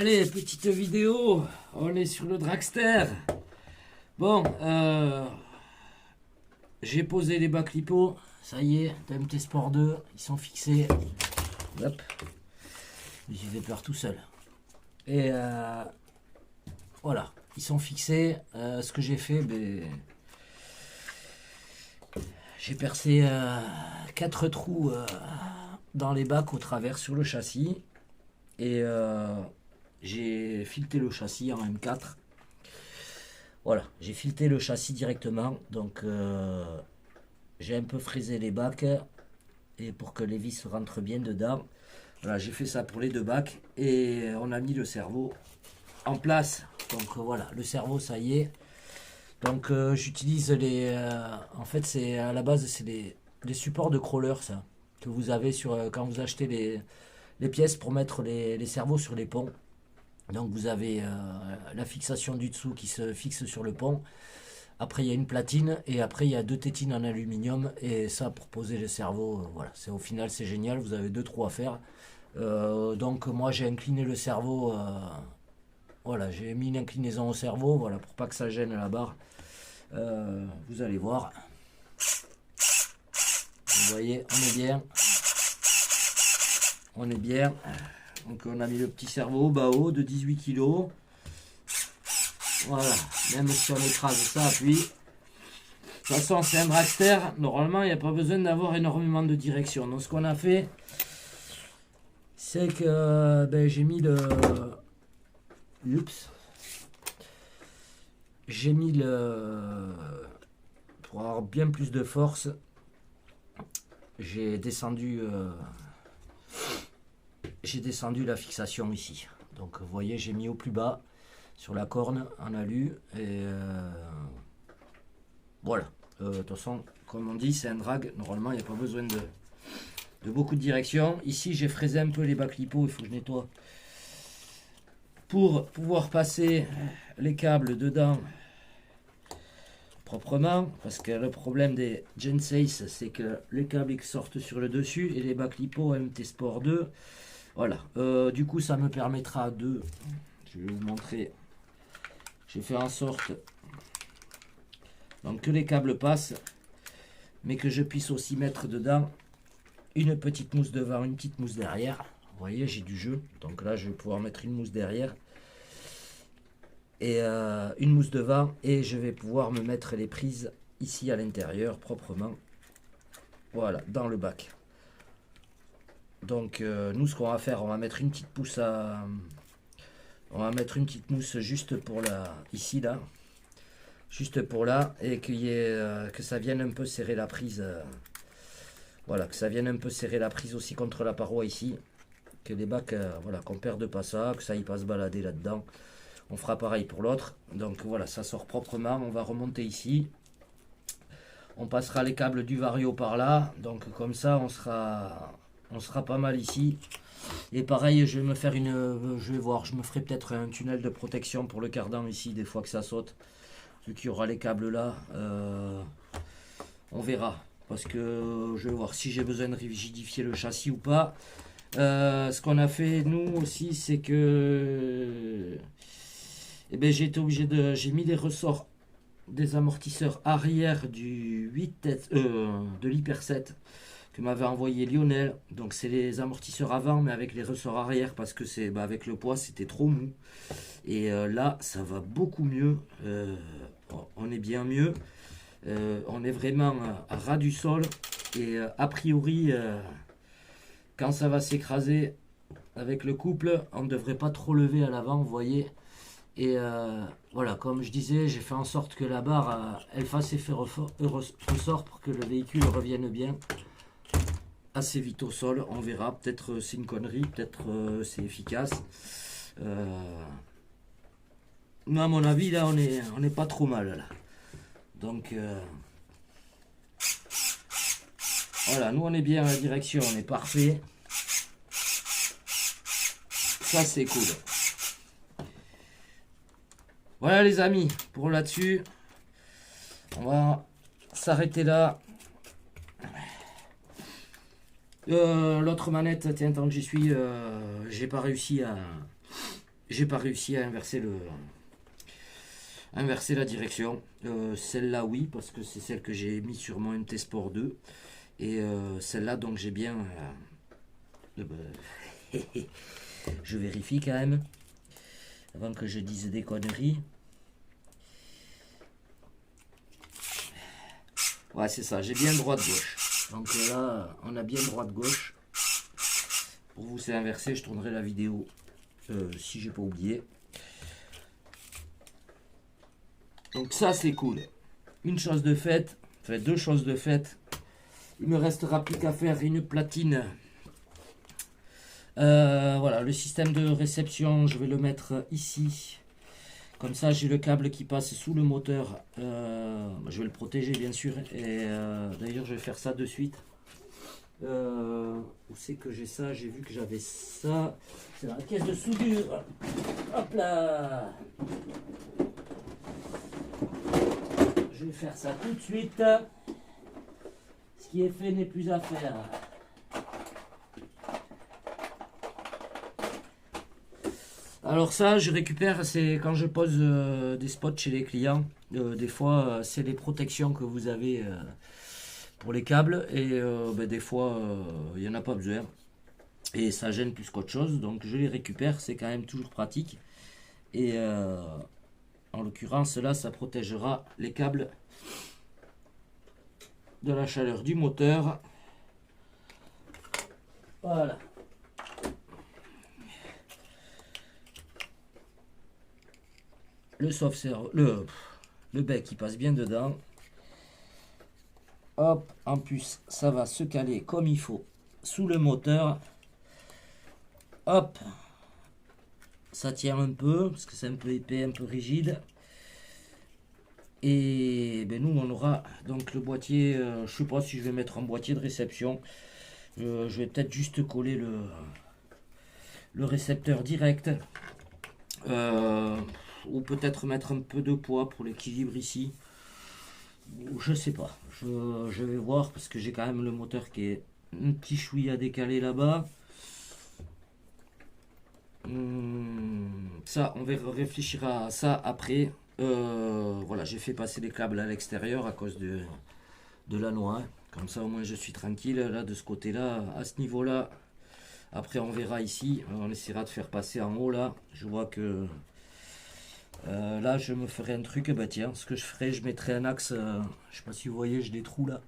Allez, petite vidéo, on est sur le dragster. Bon, j'ai posé les bacs lipo, ça y est, TMT Sport 2, ils sont fixés. Hop, j'y vais peur tout seul. Et voilà, ils sont fixés. Ce que j'ai fait, j'ai percé 4 trous dans les bacs au travers sur le châssis. Et j'ai fileté le châssis en M4. Voilà, j'ai fileté le châssis directement. Donc j'ai un peu fraisé les bacs et pour que les vis rentrent bien dedans. Voilà, j'ai fait ça pour les 2 bacs et on a mis le cerveau en place. Donc voilà, le cerveau, ça y est. Donc j'utilise les... en fait, c'est à la base, c'est des supports de crawler, ça, que vous avez sur quand vous achetez les pièces pour mettre les cerveaux sur les ponts. Donc vous avez la fixation du dessous qui se fixe sur le pont. Après il y a une platine et après il y a 2 tétines en aluminium et ça pour poser les cerveaux. Voilà, c'est au final c'est génial. Vous avez 2 trous à faire. Donc moi j'ai incliné le cerveau. Voilà, j'ai mis une inclinaison au cerveau. Voilà, pour pas que ça gêne la barre. Vous allez voir. Vous voyez, on est bien. On est bien. Donc on a mis le petit cerveau bas haut de 18 kg. Voilà, même si on écrase ça appuie. De toute façon c'est un dragster, normalement il n'y a pas besoin d'avoir énormément de direction. Donc ce qu'on a fait, c'est que j'ai mis le... Oups. J'ai mis le... Pour avoir bien plus de force, j'ai descendu la fixation ici. Donc vous voyez, j'ai mis au plus bas sur la corne en alu et voilà. De toute façon, comme on dit, c'est un drag. Normalement, il n'y a pas besoin de beaucoup de direction. Ici, j'ai fraisé un peu les bacs lipo. Il faut que je nettoie pour pouvoir passer les câbles dedans proprement, parce que le problème des Gen 6, c'est que les câbles ils sortent sur le dessus et les bacs lipo MT Sport 2. Voilà, du coup ça me permettra de, je vais vous montrer, j'ai fait en sorte donc que les câbles passent, mais que je puisse aussi mettre dedans une petite mousse devant, une petite mousse derrière. Vous voyez, j'ai du jeu, donc là je vais pouvoir mettre une mousse derrière et une mousse devant, et je vais pouvoir me mettre les prises ici à l'intérieur proprement. Voilà, dans le bac. Donc nous ce qu'on va faire, on va mettre une petite pousse à... On va mettre une petite mousse juste pour la... Ici là. Juste pour là. Et qu'il y ait, que ça vienne un peu serrer la prise. Voilà, que ça vienne un peu serrer la prise aussi contre la paroi ici. Que les bacs, voilà, qu'on perde pas ça. Que ça y passe balader là-dedans. On fera pareil pour l'autre. Donc voilà, ça sort proprement. On va remonter ici. On passera les câbles du Vario par là. Donc comme ça, on sera pas mal ici. Et pareil, je vais me faire je vais voir, je me ferai peut-être un tunnel de protection pour le cardan ici, des fois que ça saute. Vu qu'il y aura les câbles là, on verra. Parce que je vais voir si j'ai besoin de rigidifier le châssis ou pas. Ce qu'on a fait nous aussi, c'est que j'ai été obligé j'ai mis les ressorts des amortisseurs arrière du 8 de l'Hyper 7 que m'avait envoyé Lionel. Donc c'est les amortisseurs avant mais avec les ressorts arrière, parce que c'est avec le poids c'était trop mou. Et là ça va beaucoup mieux. On est bien mieux. On est vraiment à ras du sol. Et a priori quand ça va s'écraser avec le couple, on ne devrait pas trop lever à l'avant, vous voyez. Et voilà, comme je disais, j'ai fait en sorte que la barre elle fasse effet ressort pour que le véhicule revienne bien assez vite au sol. On verra, peut-être c'est une connerie, peut-être c'est efficace. Mais à mon avis là on est pas trop mal là. Donc voilà, nous on est bien à la direction, on est parfait. Ça c'est cool. Voilà les amis, pour là-dessus, on va s'arrêter là. L'autre manette, tiens, tant que j'y suis, j'ai pas réussi à j'ai pas réussi à inverser la direction. Celle-là oui, parce que c'est celle que j'ai mis sur mon MT Sport 2. Et celle-là, donc j'ai bien... je vérifie quand même, avant que je dise des conneries. Ouais, c'est ça, j'ai bien droite-gauche. Donc là, on a bien droite-gauche. Pour vous, c'est inversé, je tournerai la vidéo si j'ai pas oublié. Donc ça, c'est cool. Une chose de faite, enfin 2 choses de faites. Il me restera plus qu'à faire une platine. Voilà, le système de réception, je vais le mettre ici. Comme ça, j'ai le câble qui passe sous le moteur. Je vais le protéger, bien sûr. Et d'ailleurs, je vais faire ça de suite. Où c'est que j'ai ça? J'ai vu que j'avais ça. C'est dans la caisse de soudure. Hop là! Je vais faire ça tout de suite. Ce qui est fait n'est plus à faire. Alors ça, je récupère, c'est quand je pose des spots chez les clients. Des fois, c'est les protections que vous avez pour les câbles. Et des fois, il n'y en a pas besoin. Et ça gêne plus qu'autre chose. Donc je les récupère, c'est quand même toujours pratique. Et en l'occurrence, là, ça protégera les câbles de la chaleur du moteur. Voilà. Le soft serre, le bec qui passe bien dedans. Hop, en plus ça va se caler comme il faut sous le moteur. Hop, ça tient un peu parce que c'est un peu épais, un peu rigide. Et ben nous on aura donc le boîtier, je sais pas si je vais mettre un boîtier de réception. Je vais peut-être juste coller le récepteur direct. Ou peut-être mettre un peu de poids pour l'équilibre ici. Je sais pas. Je vais voir parce que j'ai quand même le moteur qui est un petit chouïa décalé là-bas. Ça, on va réfléchir à ça après. Voilà, j'ai fait passer les câbles à l'extérieur à cause de la noix. Comme ça, au moins, je suis tranquille. Là, de ce côté-là, à ce niveau-là. Après, on verra ici. On essaiera de faire passer en haut là. Je vois que là, je me ferai un truc. Bah tiens, ce que je ferai, je mettrai un axe. Je sais pas si vous voyez, j'ai des trous là.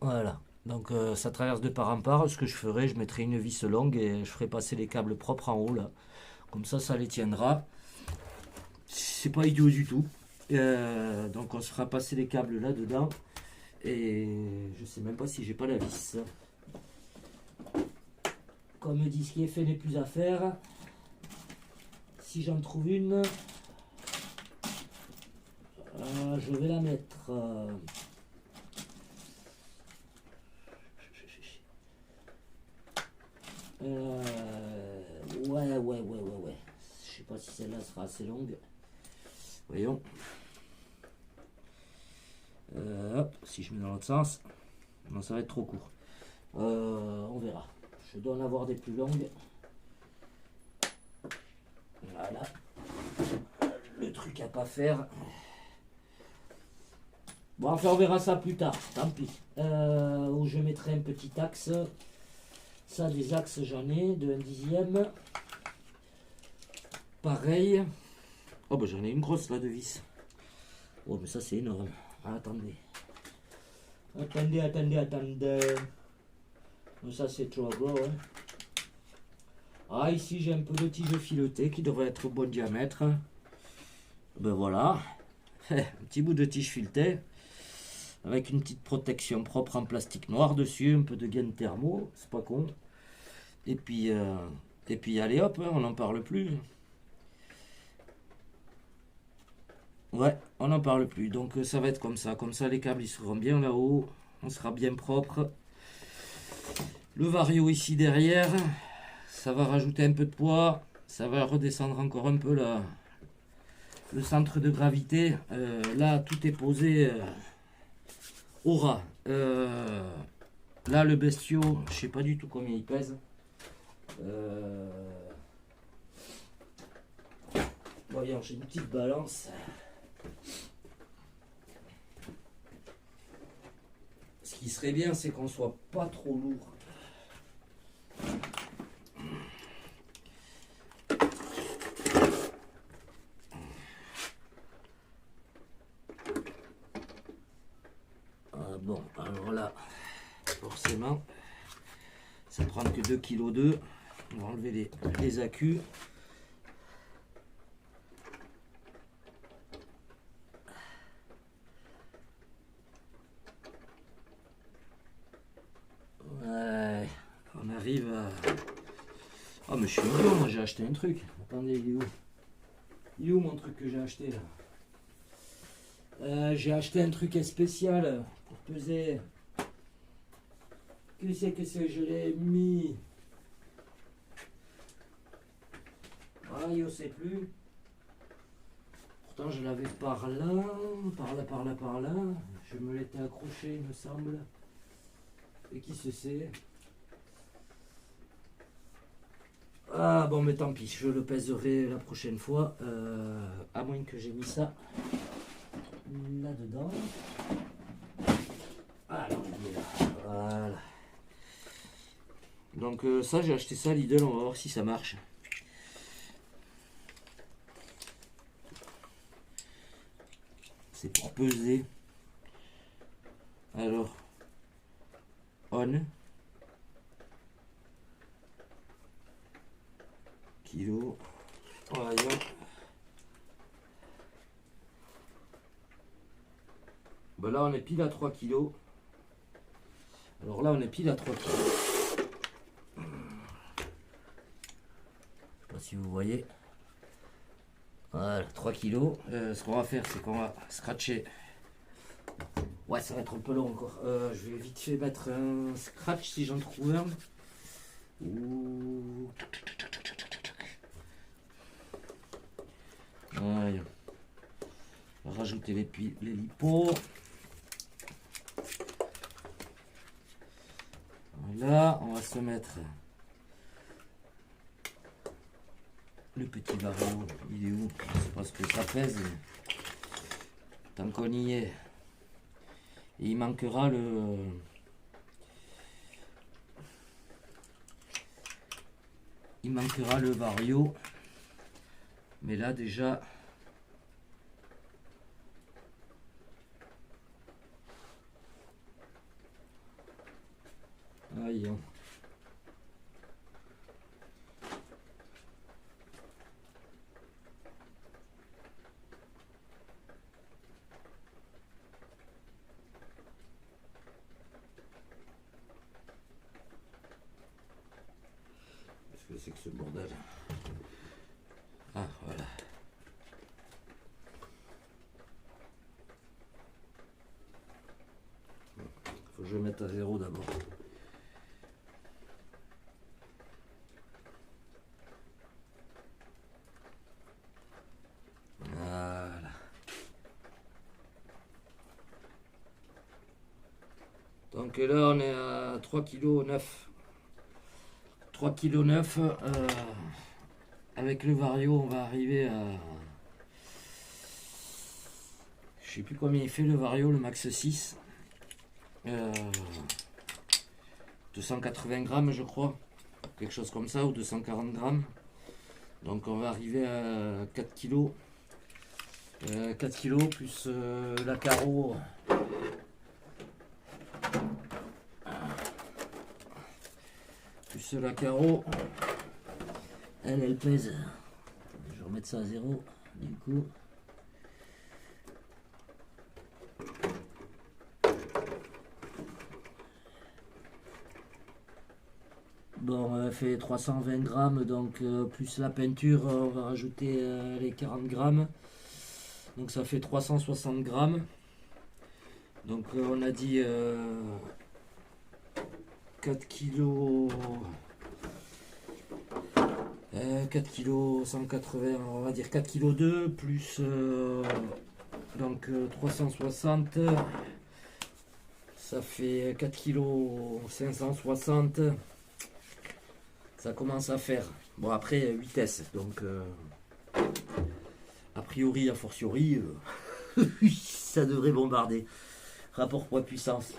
Voilà. Donc ça traverse de part en part. Ce que je ferai, je mettrai une vis longue et je ferai passer les câbles propres en haut là. Comme ça les tiendra. C'est pas idiot du tout. Donc on se fera passer les câbles là dedans. Et je sais même pas si j'ai pas la vis. Comme dit, ce qui est fait n'est plus à faire. Si j'en trouve une, je vais la mettre. Ouais. Je sais pas si celle-là sera assez longue. Voyons. Hop, si je mets dans l'autre sens. Non, ça va être trop court. On verra. Je dois en avoir des plus longues. Voilà. Le truc à pas faire. Bon, enfin, on verra ça plus tard. Tant pis. Où je mettrai un petit axe. Ça, des axes, j'en ai de 1/10. Pareil. Oh, bah j'en ai une grosse là de vis. Oh, mais ça, c'est énorme. Ah, attendez. Attendez. Ça, c'est trop gros. Hein. Ah, ici, j'ai un peu de tige filetée qui devrait être au bon diamètre. Ben voilà. Un petit bout de tige filetée. Avec une petite protection propre en plastique noir dessus. Un peu de gaine thermo. C'est pas con. Et puis allez hop, hein, on n'en parle plus. Ouais, on n'en parle plus. Donc ça va être comme ça. Comme ça, les câbles ils seront bien là-haut. On sera bien propre. Le vario ici derrière. Ça va rajouter un peu de poids. Ça va redescendre encore un peu là. Le centre de gravité. Là, tout est posé au ras. Là, le bestiau, je sais pas du tout combien il pèse. voyons, j'ai une petite balance. Ce qui serait bien, c'est qu'on soit pas trop lourd. Bon, alors là, forcément, ça prend que 2,2 kg. On va enlever les accus. Ouais, on arrive à... Oh mais je suis idiot, moi j'ai acheté un truc. Attendez, il est où? Il est où mon truc que j'ai acheté là? J'ai acheté un truc spécial pour peser. Que c'est que je l'ai mis? Ah, je sais plus. Pourtant je l'avais par là, par là. Je me l'étais accroché, il me semble. Et qui se sait? Ah bon, mais tant pis, je le pèserai la prochaine fois. À moins que j'ai mis ça là-dedans. Alors, il est là. Voilà. Donc ça, j'ai acheté ça à Lidl, on va voir si ça marche. C'est pour peser. Alors, on. Kilo. Voyons. Ben là, on est pile à 3 kg. Alors là, on est pile à 3 kg. Je sais pas si vous voyez. Voilà, 3 kg. Ce qu'on va faire, c'est qu'on va scratcher. Ouais, ça va être un peu long encore. Je vais vite fait mettre un scratch si j'en trouve un. Ouh. Voilà. On va rajouter les lipos. Voilà, on va se mettre le petit barreau. Il est où? Je sais pas ce que ça pèse. Tant qu'on y est. Et il manquera le... Il manquera le vario. Mais là déjà... Aïe. Qu'est-ce que c'est que ce bordel? Ah, voilà. Faut que je mette à zéro d'abord. Voilà. Donc là, on est à 3,9 kg. 3,9 kg. Avec le vario, on va arriver à... Je sais plus combien il fait le vario, le max 6. 280 grammes, je crois. Quelque chose comme ça, ou 240 grammes. Donc on va arriver à 4 kg. 4 kg plus la carreau. Plus la carreau. Elle pèse. Je vais remettre ça à zéro. Du coup. Bon, elle fait 320 grammes, donc plus la peinture, on va rajouter les 40 grammes. Donc ça fait 360 grammes. Donc on a dit 4 kg. 4 kg 180, on va dire 4 kg 2 plus donc 360. Ça fait 4 kg 560. Ça commence à faire. Bon, après vitesse, donc priori, a fortiori, ça devrait bombarder. Rapport poids-puissance.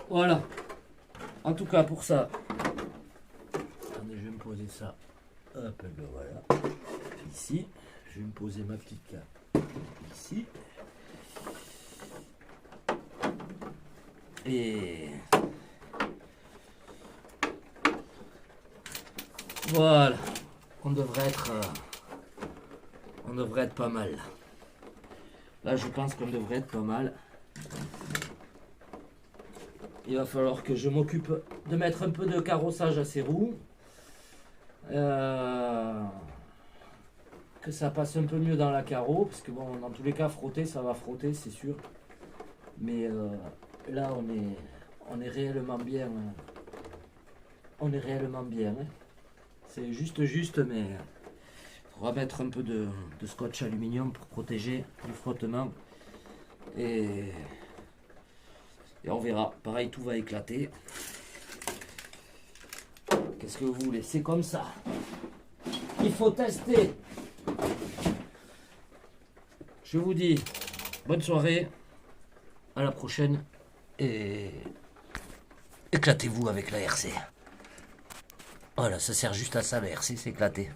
Voilà. En tout cas, pour ça. Attendez, je vais me poser ça. Hop, ben voilà. Ici. Je vais me poser ma petite carte. Ici. Et voilà. On devrait être pas mal. Là, je pense qu'on devrait être pas mal. Il va falloir que je m'occupe de mettre un peu de carrossage à ces roues. Que ça passe un peu mieux dans la carreau. Parce que bon, dans tous les cas, frotter, ça va frotter, c'est sûr. Mais là, on est réellement bien. On est réellement bien. Hein. C'est juste, mais il faudra mettre un peu de scotch aluminium pour protéger du frottement. Et on verra. Pareil, tout va éclater. Qu'est-ce que vous voulez? C'est comme ça. Il faut tester. Je vous dis bonne soirée. À la prochaine. Et éclatez-vous avec la RC. Voilà, ça sert juste à ça, la RC, c'est éclaté.